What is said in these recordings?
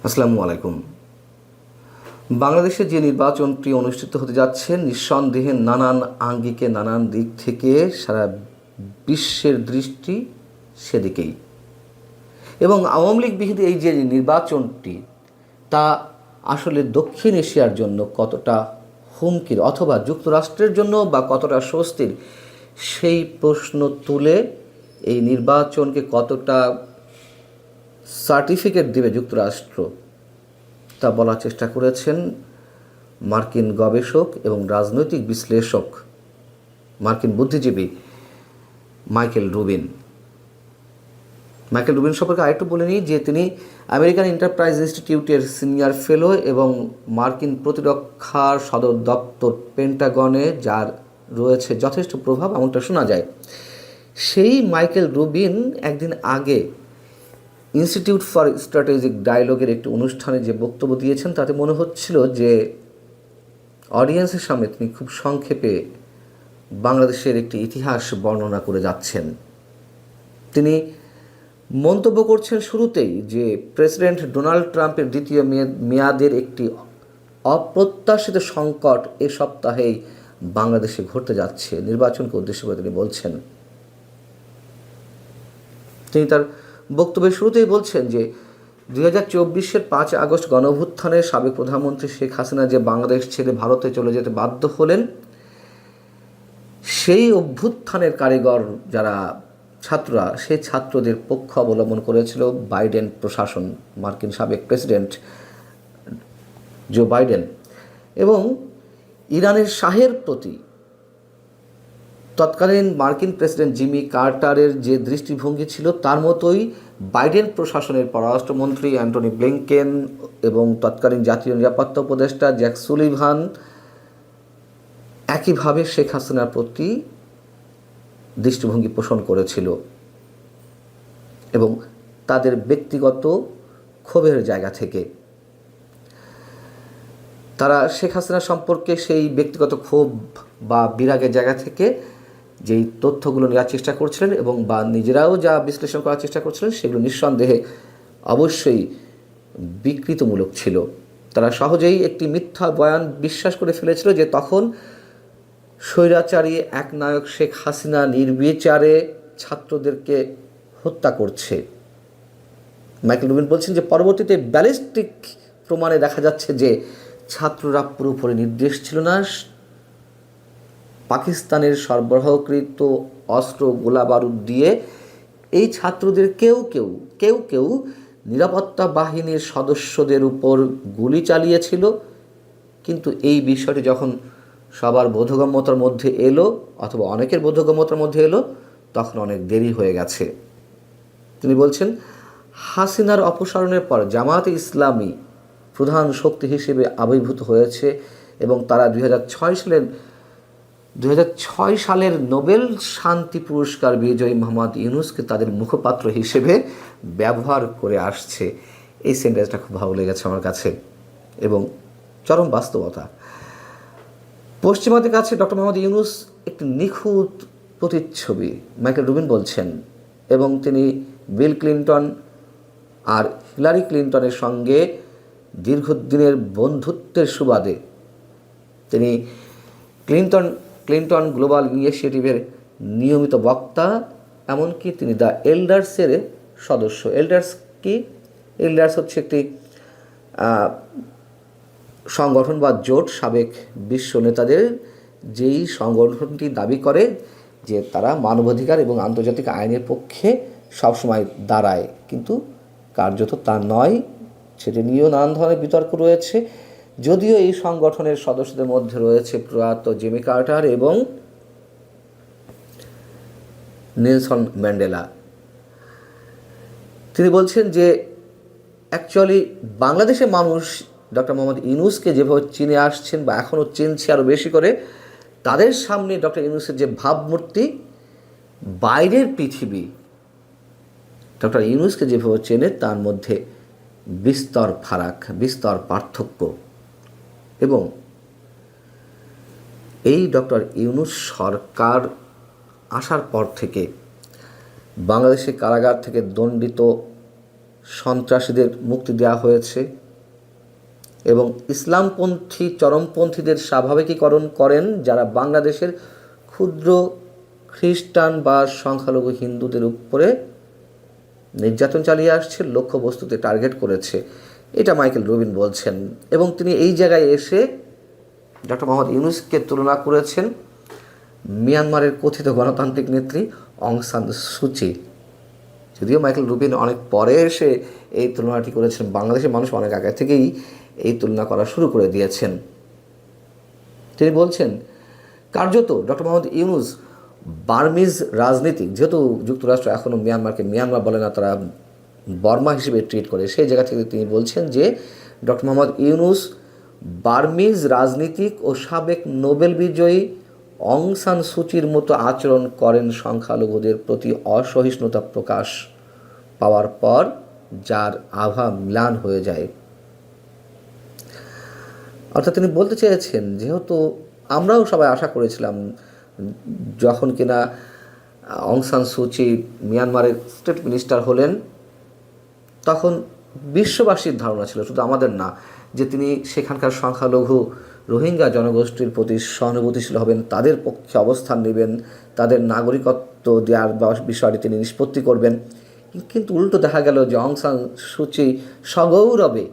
আসসালামু আলাইকুম। বাংলাদেশে যে নির্বাচনটি অনুষ্ঠিত হতে যাচ্ছে নিঃসন্দেহে নানান আঙ্গিকে নানান দিক থেকে সারা বিশ্বের দৃষ্টি সেদিকেই। এবং আওয়ামী লীগ বিরোধী এই যে নির্বাচনটি তা আসলে দক্ষিণ এশিয়ার জন্য কতটা হুমকির অথবা যুক্তরাষ্ট্রের জন্য বা কতটা স্বস্তির সেই প্রশ্ন তুলে এই নির্বাচনকে কতটা সার্টিফিকেট দেবে যুক্তরাষ্ট্র তা বলার চেষ্টা করেছেন মার্কিন গবেষক এবং রাজনৈতিক বিশ্লেষক মার্কিন বুদ্ধিজীবী মাইকেল রুবিন সম্পর্কে আরেকটু বলে নিই যে তিনি আমেরিকান এন্টারপ্রাইজ ইনস্টিটিউটের সিনিয়র ফেলো এবং মার্কিন প্রতিরক্ষার সদর দপ্তর পেন্টাগনে যার রয়েছে যথেষ্ট প্রভাব এমনটা শোনা যায়। সেই মাইকেল রুবিন একদিন আগে ইনস্টিটিউট ফর স্ট্র্যাটেজিক ডায়ালগের একটি অনুষ্ঠানে যে বক্তব্য দিয়েছেন তাতে মনে হচ্ছিল যে অডিয়েন্সের সামনে তিনি খুব সংক্ষেপে বাংলাদেশের একটি ইতিহাস বর্ণনা করে যাচ্ছেন। তিনি মন্তব্য করছেন শুরুতেই যে প্রেসিডেন্ট ডোনাল্ড ট্রাম্পের দ্বিতীয় মেয়াদের একটি অপ্রত্যাশিত সংকট এ সপ্তাহেই বাংলাদেশে ঘটতে যাচ্ছে। নির্বাচনকে উদ্দেশ্য করে তিনি বলছেন, তিনি তার বক্তব্যের শুরুতেই বলছেন যে 2024-এর 5 আগস্ট গণঅভ্যুত্থানের সাবেক প্রধানমন্ত্রী শেখ হাসিনা যে বাংলাদেশ ছেড়ে ভারতে চলে যেতে বাধ্য হলেন, সেই অভ্যুত্থানের কারিগর যারা ছাত্ররা সেই ছাত্রদের পক্ষ অবলম্বন করেছিল বাইডেন প্রশাসন, মার্কিন সাবেক প্রেসিডেন্ট জো বাইডেন, এবং ইরানের শাহের প্রতি তৎকালীন মার্কিন প্রেসিডেন্ট জিমি কার্টারের যে দৃষ্টিভঙ্গি ছিল তার মতোই বাইডেন প্রশাসনের পররাষ্ট্রমন্ত্রী অ্যান্টনি ব্লিংকেন এবং তৎকালীন জাতীয় নিরাপত্তা উপদেষ্টা জ্যাক সুলিভান একইভাবে শেখ হাসিনার প্রতি দৃষ্টিভঙ্গি পোষণ করেছিল এবং তাদের ব্যক্তিগত ক্ষোভের জায়গা থেকে তারা শেখ হাসিনা সম্পর্কে সেই ব্যক্তিগত ক্ষোভ বা বিরাগের জায়গা থেকে যেই তথ্যগুলো নেওয়ার চেষ্টা করছিলেন এবং বা নিজেরাও যা বিশ্লেষণ করার চেষ্টা করছিলেন সেগুলো নিঃসন্দেহে অবশ্যই বিকৃতমূলক ছিল। তারা সহজেই একটি মিথ্যা বয়ান বিশ্বাস করে ফেলেছিল যে তখন স্বৈরাচারী একনায়ক শেখ হাসিনা নির্বিচারে ছাত্রদেরকে হত্যা করছে। মাইকেল রুবিন বলছেন যে পরবর্তীতে ব্যালিস্টিক প্রমাণে দেখা যাচ্ছে যে ছাত্ররা পুরোপুরি নির্দেশ ছিল না। পাকিস্তানের সরবরাহকৃত অস্ত্র গোলাবারুদ দিয়ে এই ছাত্রদের কেউ কেউ নিরাপত্তা বাহিনীর সদস্যদের উপর গুলি চালিয়েছিল। কিন্তু এই বিষয়টি যখন সবার বোধগম্যতার মধ্যে এলো অথবা অনেকের বোধগম্যতার মধ্যে এলো তখন অনেক দেরি হয়ে গেছে। তিনি বলছেন হাসিনার অপসারণের পর জামায়াতে ইসলামী প্রধান শক্তি হিসেবে আবির্ভূত হয়েছে এবং তারা 2006 সালের নোবেল শান্তি পুরস্কার বিজয়ী মোহাম্মদ ইউনূসকে তাদের মুখপাত্র হিসেবে ব্যবহার করে আসছে। এই সেন্টেন্সটা খুব ভালো লেগেছে আমার কাছে এবং চরম বাস্তবতা। পশ্চিমাদের কাছে ডক্টর মোহাম্মদ ইউনূস একটি নিখুঁত প্রতিচ্ছবি, মাইকেল রুবিন বলছেন, এবং তিনি বিল ক্লিন্টন আর হিলারি ক্লিন্টনের সঙ্গে দীর্ঘদিনের বন্ধুত্বের সুবাদে তিনি ক্লিন্টন গ্লোবাল ইনিশিয়েটিভের নিয়মিত বক্তা, এমনকি তিনি দ্য এল্ডার্সের সদস্য। এল্ডার্স হচ্ছে একটি সংগঠন বা জোট সাবেক বিশ্ব নেতাদের, যেই সংগঠনটি দাবি করে যে তারা মানবাধিকার এবং আন্তর্জাতিক আইনের পক্ষে সবসময় দাঁড়ায়, কিন্তু কার্যত তা নয়। সেটি নিয়েও নানান ধরনের বিতর্ক রয়েছে। যদিও এই সংগঠনের সদস্যদের মধ্যে রয়েছে প্রয়াত জিমি কার্টার এবং নেলসন ম্যান্ডেলা। তিনি বলছেন যে অ্যাকচুয়ালি বাংলাদেশের মানুষ ডক্টর মোহাম্মদ ইউনূসকে যেভাবে চিনে আসছেন বা এখনও চিনছে আরও বেশি করে, তাদের সামনে ডক্টর ইউনূসের যে ভাবমূর্তি, বাইরের পৃথিবী ডক্টর ইউনূসকে যেভাবে চেনে তার মধ্যে বিস্তর ফারাক, বিস্তর পার্থক্য। এবং এই ডক্টর ইউনূস সরকার আসার পর থেকে বাংলাদেশের কারাগার থেকে দণ্ডিত সন্ত্রাসীদের মুক্তি দেওয়া হয়েছে এবং ইসলামপন্থী চরমপন্থীদের স্বাভাবিকীকরণ করেন যারা বাংলাদেশের ক্ষুদ্র খ্রিস্টান বা সংখ্যালঘু হিন্দুদের উপরে নির্যাতন চালিয়ে আসছে, লক্ষ্যবস্তুতে টার্গেট করেছে। এটা মাইকেল রুবিন বলছেন এবং তিনি এই জায়গায় এসে ডক্টর মোহাম্মদ ইউনূসকে তুলনা করেছেন মিয়ানমারের কথিত গণতান্ত্রিক নেত্রী অং সান সুচি। যদিও মাইকেল রুবিন অনেক পরে এসে এই তুলনাটি করেছেন, বাংলাদেশের মানুষ অনেক আগে থেকেই এই তুলনা করা শুরু করে দিয়েছেন। তিনি বলছেন কার্যত ডক্টর মোহাম্মদ ইউনূস বার্মিজ রাজনীতিক, যেহেতু যুক্তরাষ্ট্র এখনও মিয়ানমারকে মিয়ানমার বলে না, তারা বর্মা হিসেবে ট্রিট করে, সেই জায়গা থেকে তিনি বলছেন যে ডক্টর মোহাম্মদ ইউনূস বার্মিজ রাজনীতিক ও সাবেক নোবেল বিজয়ী অং সান সুচির মতো আচরণ করেন সংখ্যালঘুদের প্রতি অসহিষ্ণুতা প্রকাশ পাওয়ার পর, যার আভা ম্লান হয়ে যায়। অর্থাৎ তিনি বলতে চেয়েছেন যেহেতু আমরাও সবাই আশা করেছিলাম যখন কিনা অং সান সুচি মিয়ানমারের স্টেট মিনিস্টার হলেন, তখন বিশ্ববাসীর ধারণা ছিল, শুধু আমাদের না, যে তিনি সেখানকার সংখ্যালঘু রোহিঙ্গা জনগোষ্ঠীর প্রতি সহানুভূতিশীল হবেন, তাদের পক্ষে অবস্থান নেবেন, তাদের নাগরিকত্ব দেওয়ার বিষয়টি তিনি নিষ্পত্তি করবেন। কিন্তু উল্টো দেখা গেল যে অং সান সুচি সগৌরবে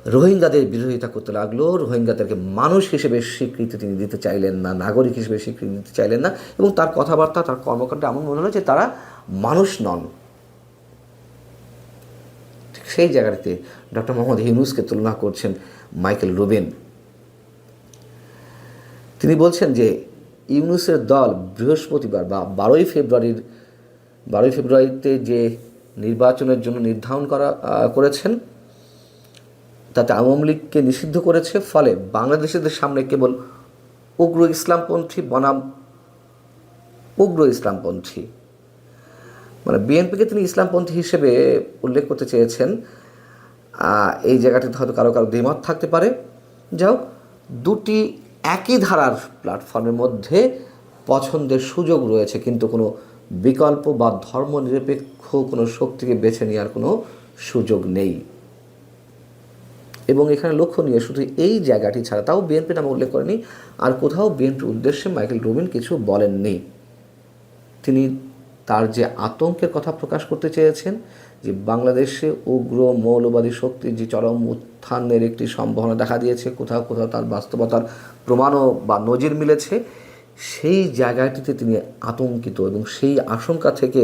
রোহিঙ্গাদের বিরোধিতা করতে লাগলো। রোহিঙ্গাদেরকে মানুষ হিসেবে স্বীকৃতি তিনি দিতে চাইলেন না, নাগরিক হিসেবে স্বীকৃতি দিতে চাইলেন না, এবং তার কথাবার্তা, তার কর্মকাণ্ডে এমন মনে হলো যে তারা মানুষ নন। সেই জায়গাটিতে ডক্টর মোহাম্মদ ইউনূসকে তুলনা করছেন মাইকেল রুবিন। তিনি বলছেন যে ইউনূসের দল বৃহস্পতিবার বা 12ই ফেব্রুয়ারিতে যে নির্বাচনের জন্য নির্ধারণ করেছেন তাতে আওয়ামী লীগকে নিষিদ্ধ করেছে। ফলে বাংলাদেশিদের সামনে কেবল উগ্র ইসলামপন্থী বনাম উগ্র ইসলামপন্থী, মানে বিএনপিকে তিনি ইসলামপন্থী হিসেবে উল্লেখ করতে চেয়েছেন। এই জায়গাটিতে হয়তো কারো কারো দ্বিমত থাকতে পারে। যাও, দুটি একই ধারার প্ল্যাটফর্মের মধ্যে পছন্দের সুযোগ রয়েছে, কিন্তু কোনো বিকল্প বা ধর্মনিরপেক্ষ কোনো শক্তিকে বেছে নেওয়ার কোনো সুযোগ নেই। এবং এখানে লক্ষণীয় শুধু এই জায়গাটি ছাড়া, তাও বিএনপি নামে উল্লেখ করেনি, আর কোথাও বিএনপির উদ্দেশ্যে মাইকেল রুবিন কিছু বলেননি। তিনি তার যে আতঙ্কের কথা প্রকাশ করতে চেয়েছেন যে বাংলাদেশে উগ্র মৌলবাদী শক্তির যে চরম উত্থানের একটি সম্ভাবনা দেখা দিয়েছে, কোথাও কোথাও তার বাস্তবতার প্রমাণও বা নজির মিলেছে, সেই জায়গাটিতে তিনি আতঙ্কিত এবং সেই আশঙ্কা থেকে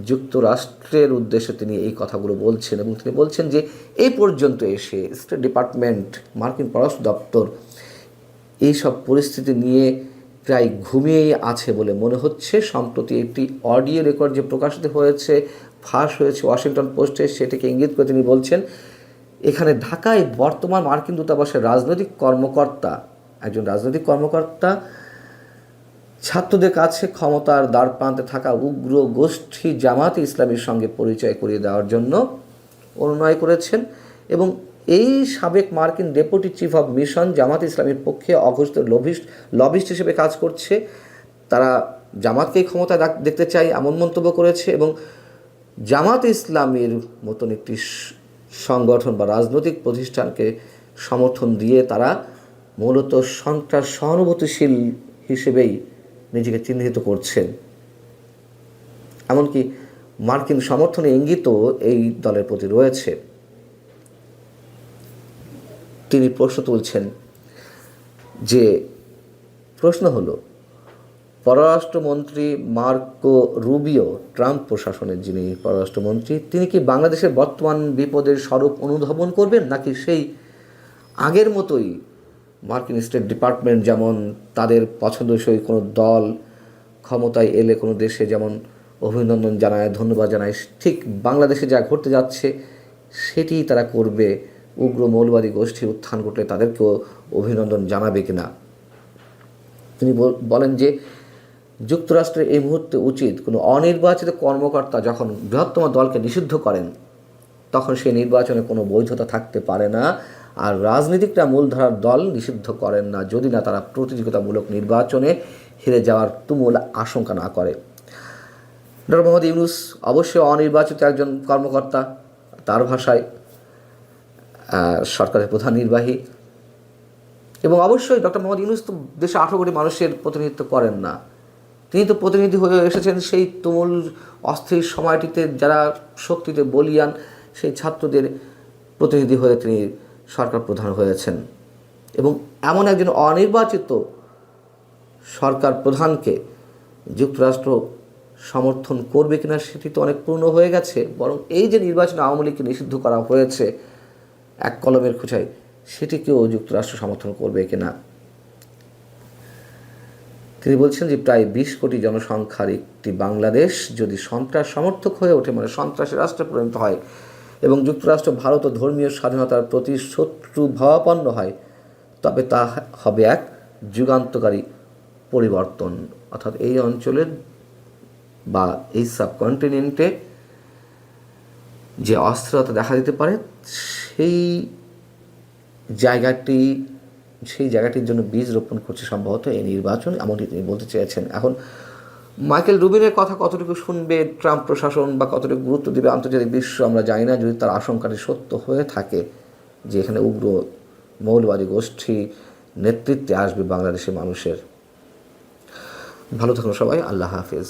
যুক্তরাষ্ট্রের উদ্দেশ্যে তিনি এই কথাগুলো বলছেন। এবং তিনি বলছেন যে এই পর্যন্ত এসে স্টেট ডিপার্টমেন্ট, মার্কিন পররাষ্ট্র দপ্তর এইসব পরিস্থিতি নিয়ে প্রায় ঘুমিয়েই আছে বলে মনে হচ্ছে। সম্প্রতি একটি অডিও রেকর্ড যে প্রকাশিত হয়েছে, ফাঁস হয়েছে ওয়াশিংটন পোস্টে, সেটাকে ইঙ্গিত করে তিনি বলছেন এখানে ঢাকায় বর্তমান মার্কিন দূতাবাসের একজন রাজনৈতিক কর্মকর্তা ছাত্রদের কাছে ক্ষমতার দ্বারপ্রান্তে থাকা উগ্র গোষ্ঠী জামাতে ইসলামীর সঙ্গে পরিচয় করিয়ে দেওয়ার জন্য অনুনয় করেছেন এবং এই সাবেক মার্কিন ডেপুটি চিফ অব মিশন জামাত ইসলামীর পক্ষে অঘোষিত লবিস্ট হিসেবে কাজ করছে, তারা জামাতকেই ক্ষমতায় দেখতে চায় এমন মন্তব্য করেছে। এবং জামাত ইসলামীর মতন একটি সংগঠন বা রাজনৈতিক প্রতিষ্ঠানকে সমর্থন দিয়ে তারা মূলত সন্ত্রাস সহানুভূতিশীল হিসেবেই নিজেকে চিহ্নিত করছেন। এমনকি মার্কিন সমর্থনে ইঙ্গিতও এই দলের প্রতি রয়েছে। তিনি প্রশ্ন তুলছেন যে প্রশ্ন হলো পররাষ্ট্রমন্ত্রী মার্কো রুবিও, ট্রাম্প প্রশাসনের যিনি পররাষ্ট্রমন্ত্রী, তিনি কি বাংলাদেশের বর্তমান বিপদের স্বরূপ অনুধাবন করবেন, নাকি সেই আগের মতোই মার্কিন স্টেট ডিপার্টমেন্ট যেমন তাদের পছন্দসই কোনো দল ক্ষমতায় এলে কোনো দেশে যেমন অভিনন্দন জানায়, ধন্যবাদ জানায়, ঠিক বাংলাদেশে যা ঘটতে যাচ্ছে সেটি তারা করবে? উগ্র মৌলবাদী গোষ্ঠীর উত্থান ঘটলে তাদেরকেও অভিনন্দন জানাবে কিনা? তিনি বলেন যে যুক্তরাষ্ট্রের এই মুহূর্তে উচিত কোনো অনির্বাচিত কর্মকর্তা যখন বৃহত্তম দলকে নিষিদ্ধ করেন তখন সেই নির্বাচনে কোনো বৈধতা থাকতে পারে না। আর রাজনীতিকরা মূলধারার দল নিষিদ্ধ করেন না যদি না তারা প্রতিযোগিতামূলক নির্বাচনে হেরে যাওয়ার তুমুল আশঙ্কা না করে। ডক্টর মোহাম্মদ ইউনূস অবশ্যই অনির্বাচিত একজন কর্মকর্তা, তার ভাষায় সরকারের প্রধান নির্বাহী, এবং অবশ্যই ডক্টর মোহাম্মদ ইউনূস তো দেশে 18 কোটি মানুষের প্রতিনিধিত্ব করেন না। তিনি তো প্রতিনিধি হয়ে এসেছেন সেই তুমুল অস্থির সময়টিতে যারা শক্তিতে বলিয়ান সেই ছাত্রদের প্রতিনিধি হয়ে তিনি সরকার প্রধান হয়েছেন। এবং এমন একজন অনির্বাচিত সরকার প্রধানকে যুক্তরাষ্ট্র সমর্থন করবে কিনা সেটি তো অনেক পূর্ণ হয়ে গেছে। বরং এই যে নির্বাচনে আওয়ামী লীগকে নিষিদ্ধ করা হয়েছে এক কলমের খোঁচায়, সেটিকেও যুক্তরাষ্ট্র সমর্থন করবে কিনা। তিনি বলছেন যে প্রায় 20 কোটি জনসংখ্যার একটি বাংলাদেশ যদি সন্ত্রাস সমর্থক হয়ে ওঠে, মানে সন্ত্রাসের রাষ্ট্রে পরিণত হয়, এবং যুক্তরাষ্ট্র ভারত ও ধর্মীয় স্বাধীনতার প্রতি শত্রু ভাবাপন্ন হয়, তবে তা হবে এক যুগান্তকারী পরিবর্তন। অর্থাৎ এই অঞ্চলের বা এই সাবকন্টিনেন্টে যে অস্থিরতা দেখা দিতে পারে সেই জায়গাটির জন্য বীজ রোপণ করছে সম্ভবত এই নির্বাচন, এমনটি তিনি বলতে চেয়েছেন। এখন মাইকেল রুবিনের কথা কতটুকু শুনবে ট্রাম্প প্রশাসন বা কতটুকু গুরুত্ব দেবে আন্তর্জাতিক বিশ্ব আমরা জানি না। যদি তার আশঙ্কাটি সত্য হয়ে থাকে যে এখানে উগ্র মৌলবাদী গোষ্ঠী নেতৃত্বে আসবে বাংলাদেশের মানুষের। ভালো থাকুন সবাই, আল্লাহ হাফেজ।